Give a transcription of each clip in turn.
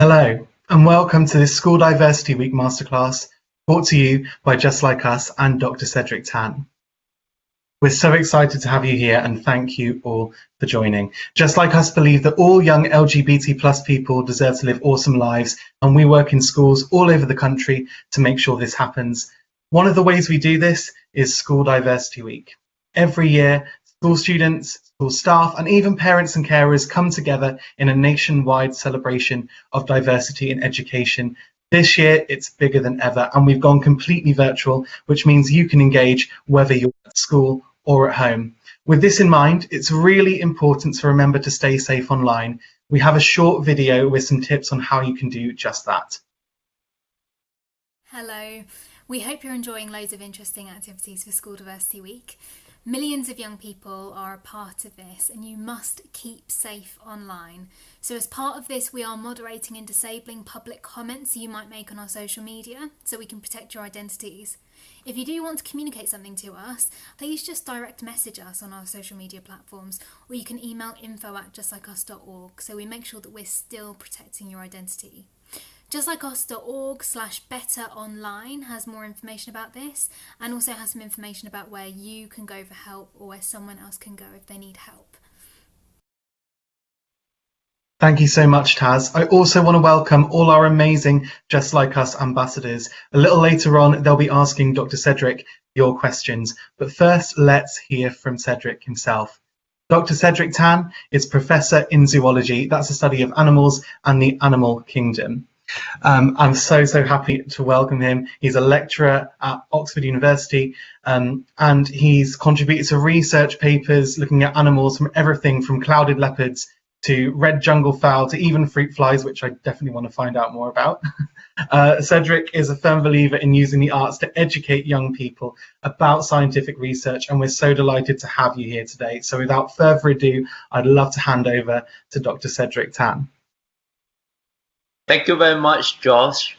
Hello, and welcome to this School Diversity Week Masterclass, brought to you by Just Like Us and Dr. Cedric Tan. We're so excited to have you here, and thank you all for joining. Just Like Us believe that all young LGBT plus people deserve to live awesome lives, and we work in schools all over the country to make sure this happens. One of the ways we do this is School Diversity Week. Every year, school students, school staff, and even parents and carers come together in a nationwide celebration of diversity in education. This year, it's bigger than ever, and we've gone completely virtual, which means you can engage whether you're at school or at home. With this in mind, it's really important to remember to stay safe online. We have a short video with some tips on how you can do just that. Hello, we hope you're enjoying loads of interesting activities for School Diversity Week. Millions of young people are a part of this, and you must keep safe online. So as part of this, we are moderating and disabling public comments you might make on our social media so we can protect your identities. If you do want to communicate something to us, please just direct message us on our social media platforms, or you can email info@justlikeus.org so we make sure that we're still protecting your identity. Justlikeus.org/betteronline has more information about this, and also has some information about where you can go for help or where someone else can go if they need help. Thank you so much, Taz. I also want to welcome all our amazing Just Like Us ambassadors. A little later on, they'll be asking Dr. Cedric your questions. But first, let's hear from Cedric himself. Dr. Cedric Tan is Professor in Zoology. That's the study of animals and the animal kingdom. I'm so happy to welcome him. He's a lecturer at Oxford University, and he's contributed to research papers looking at animals from everything from clouded leopards to red jungle fowl to even fruit flies, which I definitely want to find out more about. Cedric is a firm believer in using the arts to educate young people about scientific research, and we're so delighted to have you here today. So without further ado, I'd love to hand over to Dr. Cedric Tan. Thank you very much, Josh.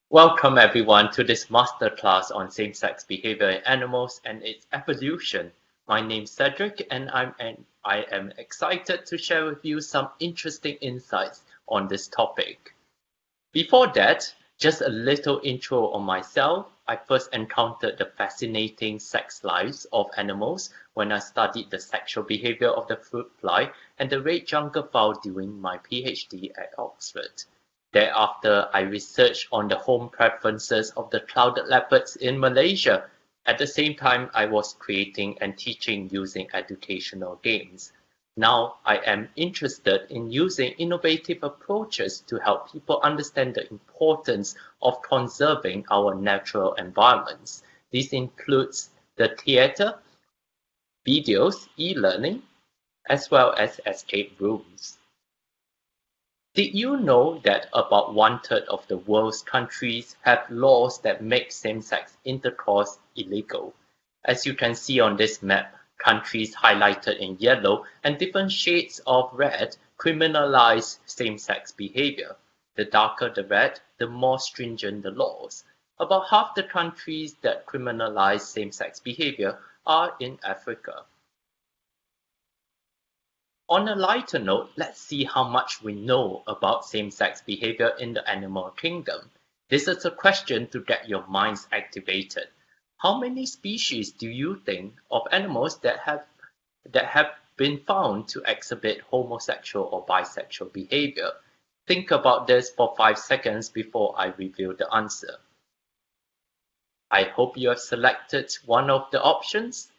Welcome everyone to this masterclass on same-sex behavior in animals and its evolution. My name's Cedric, and I am excited to share with you some interesting insights on this topic. Before that, just a little intro on myself. I first encountered the fascinating sex lives of animals when I studied the sexual behavior of the fruit fly and the red jungle fowl during my PhD at Oxford. Thereafter, I researched on the home preferences of the clouded leopards in Malaysia. At the same time, I was creating and teaching using educational games. Now, I am interested in using innovative approaches to help people understand the importance of conserving our natural environments. This includes the theatre, videos, e-learning, as well as escape rooms. Did you know that about 1/3 of the world's countries have laws that make same-sex intercourse illegal? As you can see on this map, countries highlighted in yellow and different shades of red criminalize same-sex behavior. The darker the red, the more stringent the laws. About half the countries that criminalize same-sex behavior are in Africa. On a lighter note, let's see how much we know about same-sex behavior in the animal kingdom. This is a question to get your minds activated. How many species do you think of animals that have been found to exhibit homosexual or bisexual behavior? Think about this for 5 seconds before I reveal the answer. I hope you have selected one of the options.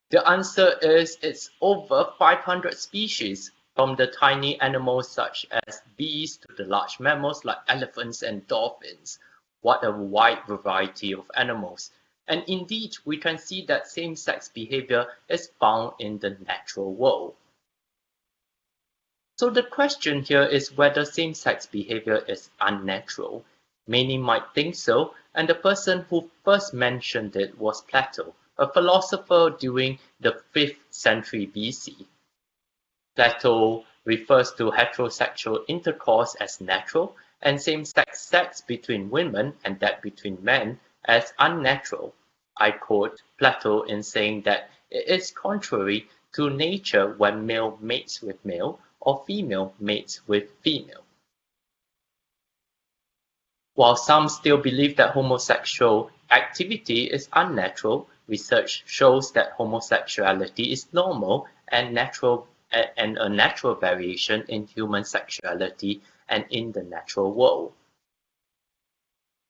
The answer is it's over 500 species, from the tiny animals such as bees to the large mammals like elephants and dolphins. What a wide variety of animals. And indeed, we can see that same-sex behavior is found in the natural world. So the question here is whether same-sex behavior is unnatural. Many might think so, and the person who first mentioned it was Plato, a philosopher during the 5th century BC. Plato refers to heterosexual intercourse as natural and same-sex sex between women and that between men as unnatural. I quote Plato in saying that it is contrary to nature when male mates with male or female mates with female. While some still believe that homosexual activity is unnatural, research shows that homosexuality is normal and a natural variation in human sexuality and in the natural world.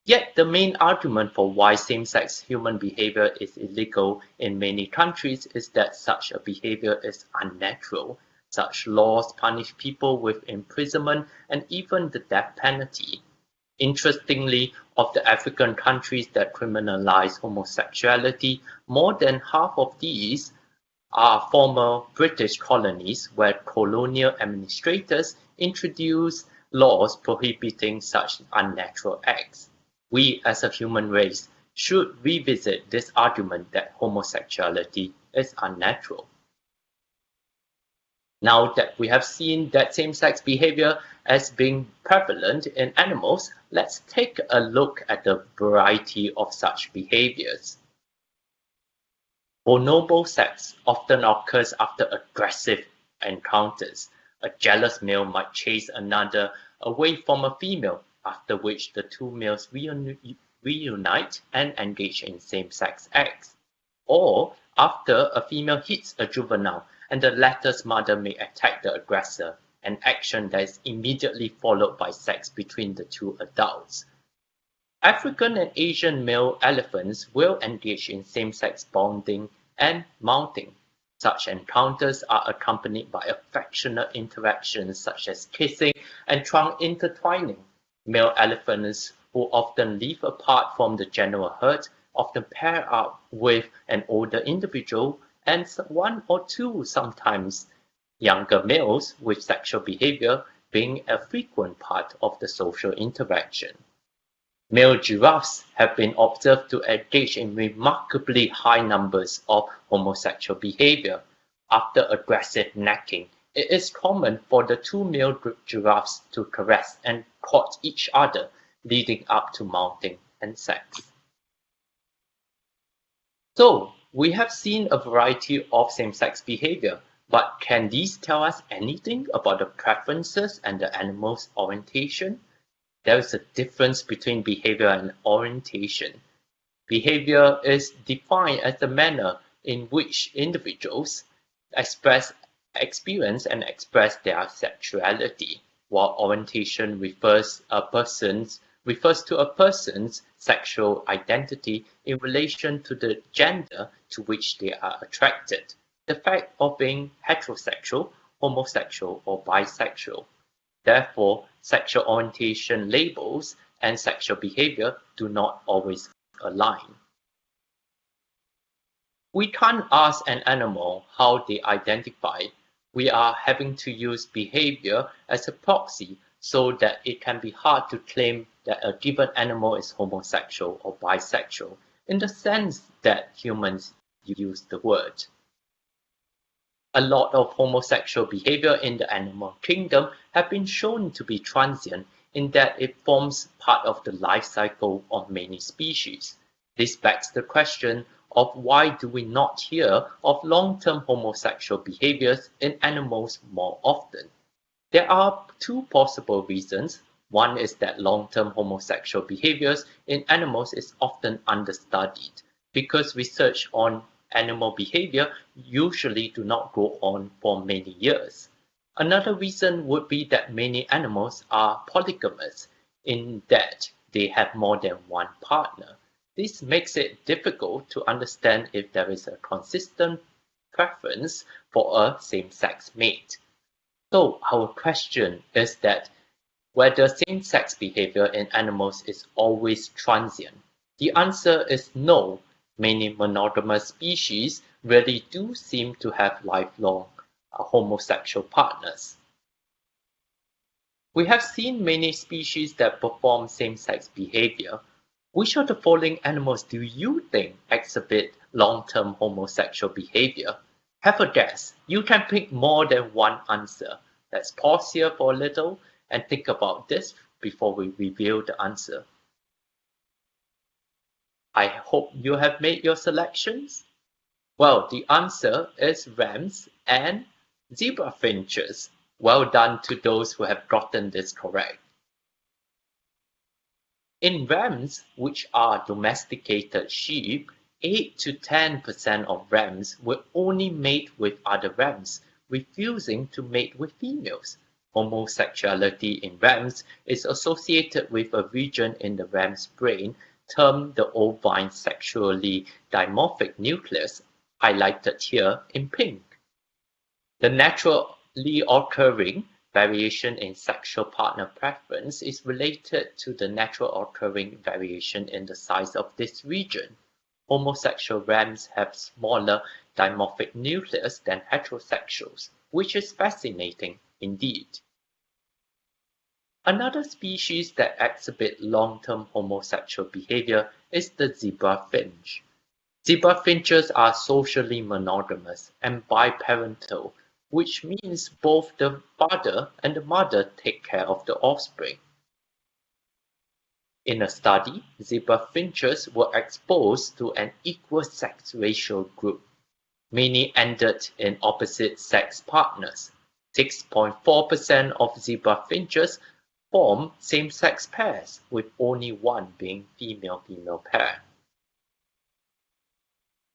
Yet the main argument for why same-sex human behavior is illegal in many countries is that such a behavior is unnatural. Such laws punish people with imprisonment and even the death penalty. Interestingly, of the African countries that criminalize homosexuality, more than half of these are former British colonies where colonial administrators introduced laws prohibiting such unnatural acts. We as a human race should revisit this argument that homosexuality is unnatural. Now that we have seen that same-sex behavior as being prevalent in animals, let's take a look at the variety of such behaviors. Bonobo sex often occurs after aggressive encounters. A jealous male might chase another away from a female, after which the two males reunite and engage in same-sex acts. Or after a female hits a juvenile and the latter's mother may attack the aggressor, an action that is immediately followed by sex between the two adults. African and Asian male elephants will engage in same-sex bonding and mounting. Such encounters are accompanied by affectionate interactions such as kissing and trunk intertwining. Male elephants, who often live apart from the general herd, often pair up with an older individual and one or two sometimes younger males, with sexual behavior being a frequent part of the social interaction. Male giraffes have been observed to engage in remarkably high numbers of homosexual behavior. After aggressive necking, it is common for the two male giraffes to caress and court each other, leading up to mounting and sex. So, we have seen a variety of same-sex behavior, but can these tell us anything about the preferences and the animal's orientation? There is a difference between behavior and orientation. Behavior is defined as the manner in which individuals experience and express their sexuality, while orientation refers to a person's sexual identity in relation to the gender to which they are attracted, the fact of being heterosexual, homosexual, or bisexual. Therefore, sexual orientation labels and sexual behavior do not always align. We can't ask an animal how they identify. We are having to use behavior as a proxy so that it can be hard to claim that a given animal is homosexual or bisexual in the sense that humans use the word. A lot of homosexual behavior in the animal kingdom have been shown to be transient in that it forms part of the life cycle of many species. This begs the question of why do we not hear of long-term homosexual behaviors in animals more often? There are two possible reasons. One is that long-term homosexual behaviors in animals is often understudied because research on animal behavior usually do not go on for many years. Another reason would be that many animals are polygamous in that they have more than one partner. This makes it difficult to understand if there is a consistent preference for a same-sex mate. So our question is that whether same-sex behavior in animals is always transient. The answer is no. Many monogamous species really do seem to have lifelong homosexual partners. We have seen many species that perform same-sex behavior. Which of the following animals do you think exhibit long-term homosexual behavior? Have a guess. You can pick more than one answer. Let's pause here for a little and think about this before we reveal the answer. I hope you have made your selections. Well, the answer is rams and zebra finches. Well done to those who have gotten this correct. In rams, which are domesticated sheep, 8 to 10% of rams will only mate with other rams, refusing to mate with females. Homosexuality in rams is associated with a region in the ram's brain termed the ovine sexually dimorphic nucleus, highlighted here in pink. The naturally occurring variation in sexual partner preference is related to the natural occurring variation in the size of this region. Homosexual rams have smaller dimorphic nucleus than heterosexuals, which is fascinating indeed. Another species that exhibit long-term homosexual behavior is the zebra finch. Zebra finches are socially monogamous and biparental, which means both the father and the mother take care of the offspring. In a study, zebra finches were exposed to an equal-sex racial group. Many ended in opposite-sex partners. 6.4% of zebra finches form same-sex pairs, with only one being female-female pair.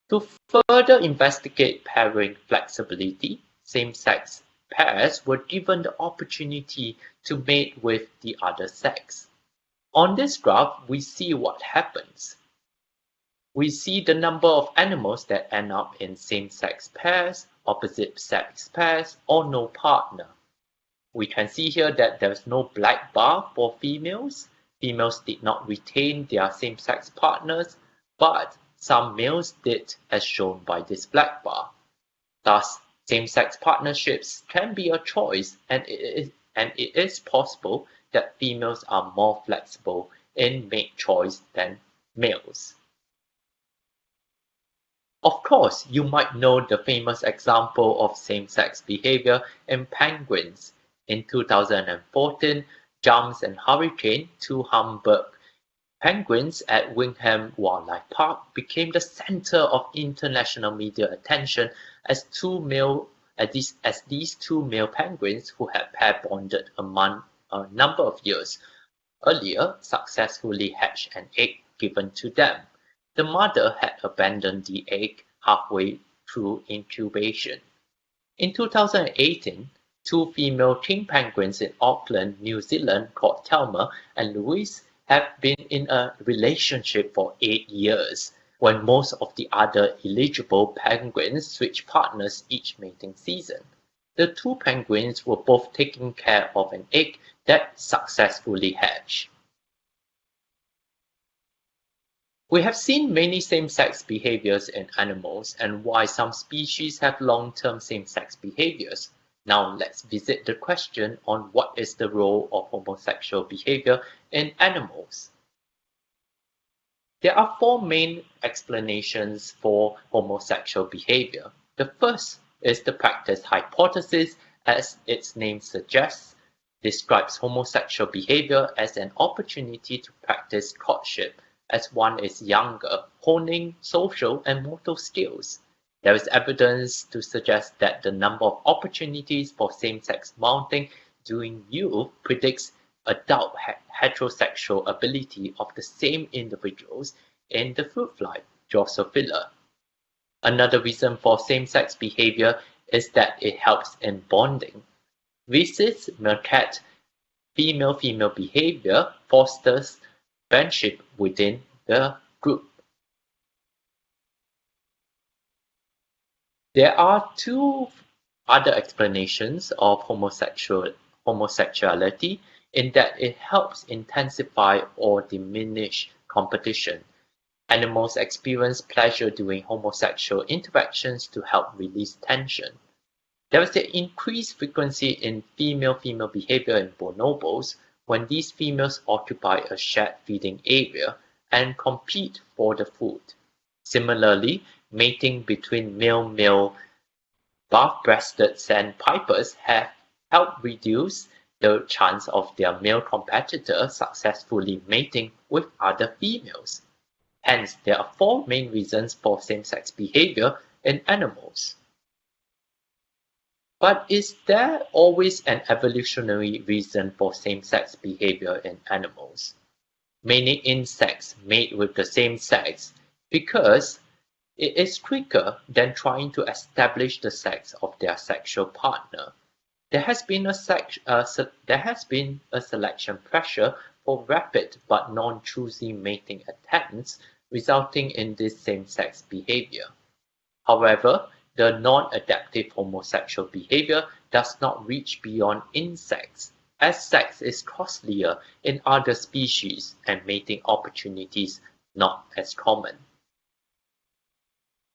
To further investigate pairing flexibility, same-sex pairs were given the opportunity to mate with the other sex. On this graph, we see what happens. We see the number of animals that end up in same-sex pairs, opposite-sex pairs, or no partner. We can see here that there's no black bar for females. Females did not retain their same-sex partners, but some males did, as shown by this black bar. Thus, same-sex partnerships can be a choice, and it is possible that females are more flexible in mate choice than males. Of course, you might know the famous example of same-sex behavior in penguins. In 2014, Jumps and Hurricane, two Hamburg penguins at Wingham Wildlife Park, became the center of international media attention as these two male penguins who had pair bonded a number of years earlier successfully hatched an egg given to them. The mother had abandoned the egg halfway through incubation. In 2018, two female king penguins in Auckland, New Zealand, called Thelma and Louise, have been in a relationship for 8 years, when most of the other eligible penguins switch partners each mating season. The two penguins were both taking care of an egg that successfully hatched. We have seen many same-sex behaviors in animals and why some species have long-term same-sex behaviors. Now let's visit the question on what is the role of homosexual behavior in animals. There are 4 main explanations for homosexual behavior. The first is the practice hypothesis, as its name suggests, describes homosexual behavior as an opportunity to practice courtship as one is younger, honing social and motor skills. There is evidence to suggest that the number of opportunities for same-sex mounting during youth predicts adult heterosexual ability of the same individuals in the fruit fly, Drosophila. Another reason for same-sex behavior is that it helps in bonding. Rhesus macaque female-female behavior fosters friendship within the group. There are 2 other explanations of homosexuality in that it helps intensify or diminish competition. Animals experience pleasure during homosexual interactions to help release tension. There is an increased frequency in female-female behavior in bonobos when these females occupy a shared feeding area and compete for the food. Similarly, mating between male-male buff-breasted sandpipers have helped reduce the chance of their male competitor successfully mating with other females. Hence, there are 4 main reasons for same-sex behavior in animals. But is there always an evolutionary reason for same-sex behavior in animals? meaning insects mate with the same sex, because it is quicker than trying to establish the sex of their sexual partner. There has been a selection pressure for rapid but non-choosy mating attempts, resulting in this same-sex behavior. However, the non-adaptive homosexual behavior does not reach beyond insects, as sex is costlier in other species and mating opportunities not as common.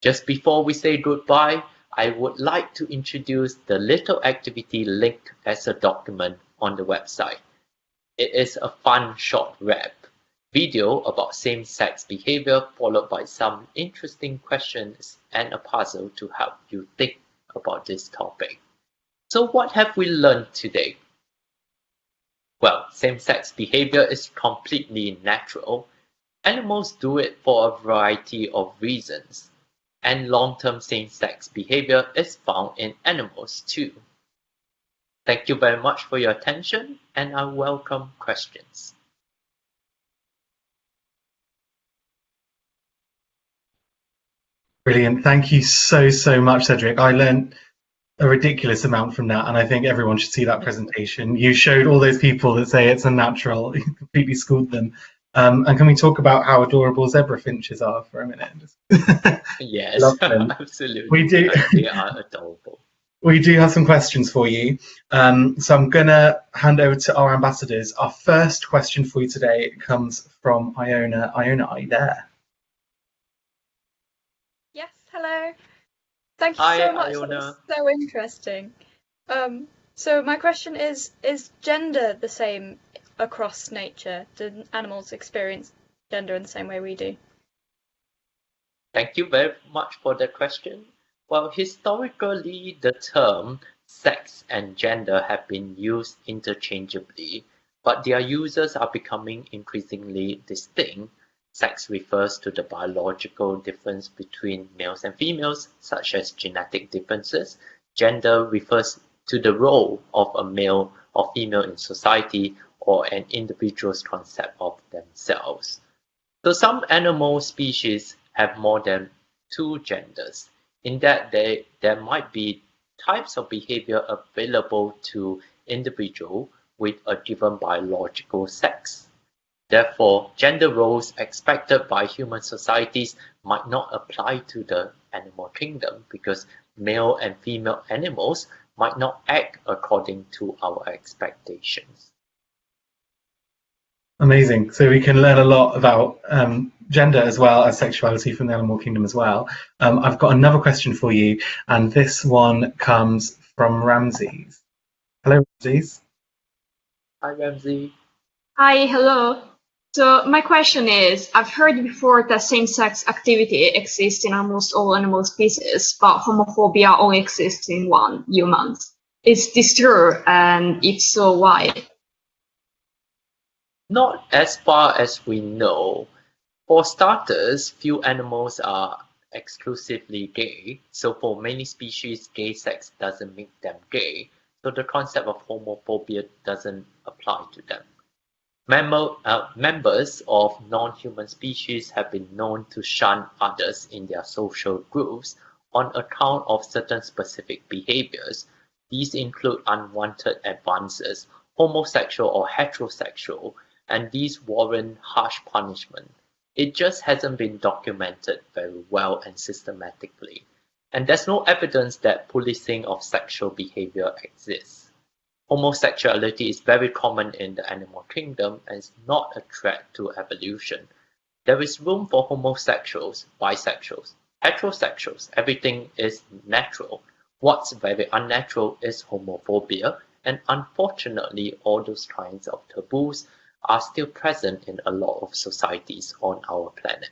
Just before we say goodbye, I would like to introduce the little activity linked as a document on the website. It is a fun short rap video about same-sex behavior, followed by some interesting questions and a puzzle to help you think about this topic. So what have we learned today? Well, same-sex behavior is completely natural. Animals do it for a variety of reasons, and long-term same-sex behavior is found in animals too. Thank you very much for your attention, and I welcome questions. Brilliant. Thank you so much, Cedric. I learned a ridiculous amount from that, and I think everyone should see that presentation. You showed all those people that say it's unnatural. You completely schooled them. And can we talk about how adorable zebra finches are for a minute? Yes, absolutely. We do. They are adorable. We do have some questions for you. So I'm going to hand over to our ambassadors. Our first question for you today comes from Iona. Iona, are you there? Yes, hello. Thank you Hi, so much. Iona. That's so interesting. So my question is gender the same across nature? Do animals experience gender in the same way we do? Thank you very much for the question. Well, historically, the term sex and gender have been used interchangeably, but their uses are becoming increasingly distinct. Sex refers to the biological difference between males and females, such as genetic differences. Gender refers to the role of a male or female in society, or an individual's concept of themselves. So some animal species have more than two genders, in that there might be types of behavior available to individuals with a given biological sex. Therefore, gender roles expected by human societies might not apply to the animal kingdom, because male and female animals might not act according to our expectations. Amazing. So we can learn a lot about gender as well as sexuality from the animal kingdom as well. I've got another question for you, and this one comes from Ramses. Hello, Ramses. Hi, Ramsey. Hi, hello. So my question is, I've heard before that same-sex activity exists in almost all animal species, but homophobia only exists in one, humans. Is this true? And if so, why? Not as far as we know. For starters, few animals are exclusively gay, so for many species, gay sex doesn't make them gay, so the concept of homophobia doesn't apply to them. Members of non-human species have been known to shun others in their social groups on account of certain specific behaviors. These include unwanted advances, homosexual or heterosexual, and these warrant harsh punishment. It just hasn't been documented very well and systematically, and there's no evidence that policing of sexual behavior exists. Homosexuality is very common in the animal kingdom and is not a threat to evolution. There is room for homosexuals, bisexuals, heterosexuals. Everything is natural. What's very unnatural is homophobia, and unfortunately all those kinds of taboos are still present in a lot of societies on our planet.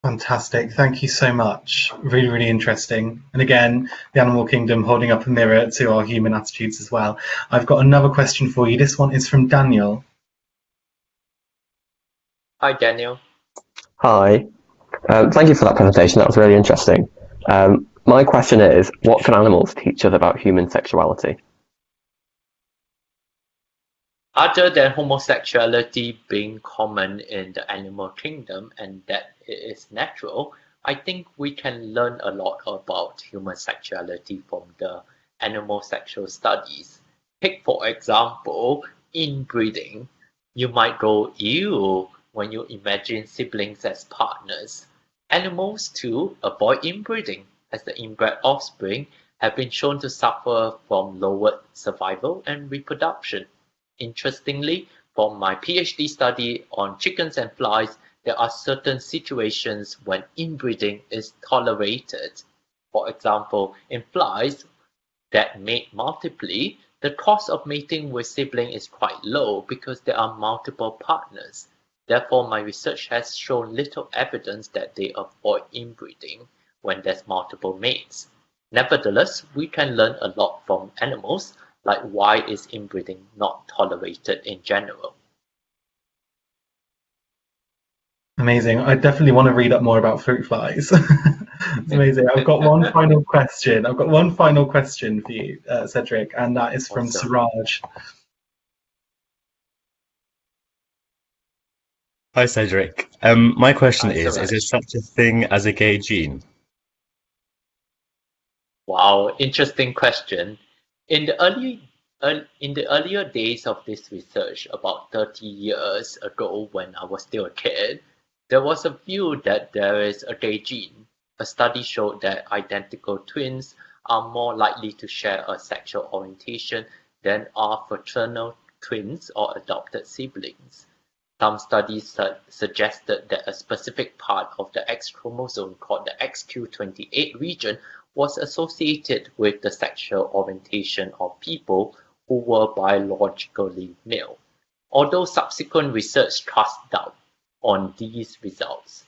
Fantastic. Thank you so much. Really, really interesting. And again, the animal kingdom holding up a mirror to our human attitudes as well. I've got another question for you. This one is from Daniel. Hi, Daniel. Hi. Thank you for that presentation. That was really interesting. My question is, what can animals teach us about human sexuality? Other than homosexuality being common in the animal kingdom and that it is natural, I think we can learn a lot about human sexuality from the animal sexual studies. Take, for example, inbreeding. You might go, ew, when you imagine siblings as partners. Animals, too, avoid inbreeding, as the inbred offspring have been shown to suffer from lowered survival and reproduction. Interestingly, from my PhD study on chickens and flies, there are certain situations when inbreeding is tolerated. For example, in flies that mate multiply, the cost of mating with sibling is quite low because there are multiple partners. Therefore, my research has shown little evidence that they avoid inbreeding when there's multiple mates. Nevertheless, we can learn a lot from animals, like why is inbreeding not tolerated in general. Amazing. I definitely want to read up more about fruit flies. It's amazing. I've got one final question. I've got one final question for you, Cedric, and that is from Awesome. Siraj. Hi, Cedric. My question Hi, is Saraj. there such a thing as a gay gene? Wow, interesting question. In the earlier days of this research, about 30 years ago when I was still a kid, there was a view that there is a gay gene. A study showed that identical twins are more likely to share a sexual orientation than are fraternal twins or adopted siblings. Some studies suggested that a specific part of the X chromosome called the XQ28 region was associated with the sexual orientation of people who were biologically male, although subsequent research cast doubt on these results.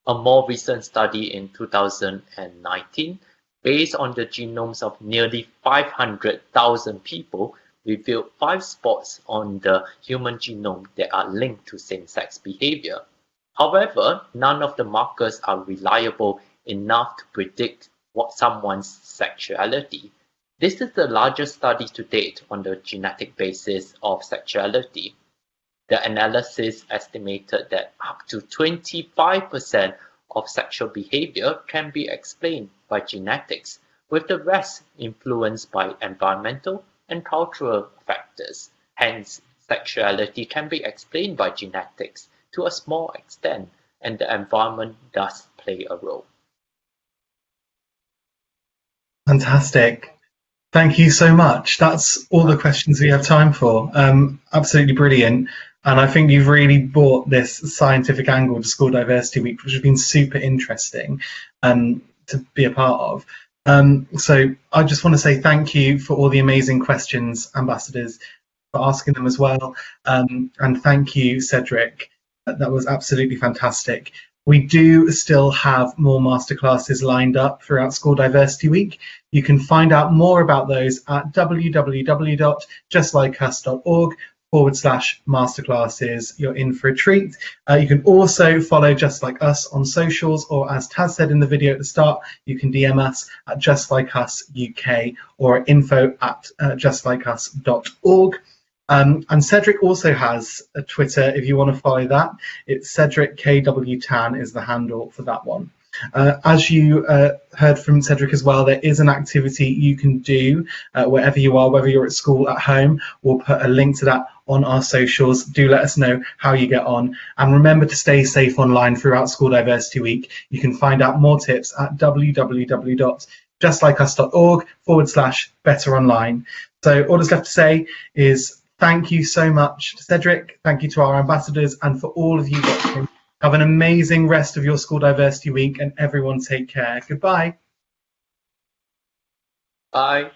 A more recent study in 2019, based on the genomes of nearly 500,000 people, revealed 5 spots on the human genome that are linked to same-sex behavior. However, none of the markers are reliable enough to predict what someone's sexuality. This is the largest study to date on the genetic basis of sexuality. The analysis estimated that up to 25% of sexual behavior can be explained by genetics, with the rest influenced by environmental and cultural factors. Hence, sexuality can be explained by genetics to a small extent, and the environment does play a role. Fantastic. Thank you so much. That's all the questions we have time for. Absolutely brilliant. And I think you've really brought this scientific angle to School Diversity Week, which has been super interesting to be a part of. So I just want to say thank you for all the amazing questions, ambassadors, for asking them as well. And thank you, Cedric. That was absolutely fantastic. We do still have more masterclasses lined up throughout School Diversity Week. You can find out more about those at www.justlikeus.org/masterclasses. You're in for a treat. You can also follow Just Like Us on socials, or as Taz said in the video at the start, you can DM us at justlikeusuk or info@justlikeus.org. And Cedric also has a Twitter if you want to follow that. It's Cedric KW Tan is the handle for that one. As you heard from Cedric as well, there is an activity you can do wherever you are, whether you're at school, at home. We'll put a link to that on our socials. Do let us know how you get on. And remember to stay safe online throughout School Diversity Week. You can find out more tips at www.justlikeus.org/betteronline. So all that's left to say is thank you so much to Cedric. Thank you to our ambassadors, and for all of you watching. Have an amazing rest of your School Diversity Week, and everyone take care. Goodbye. Bye.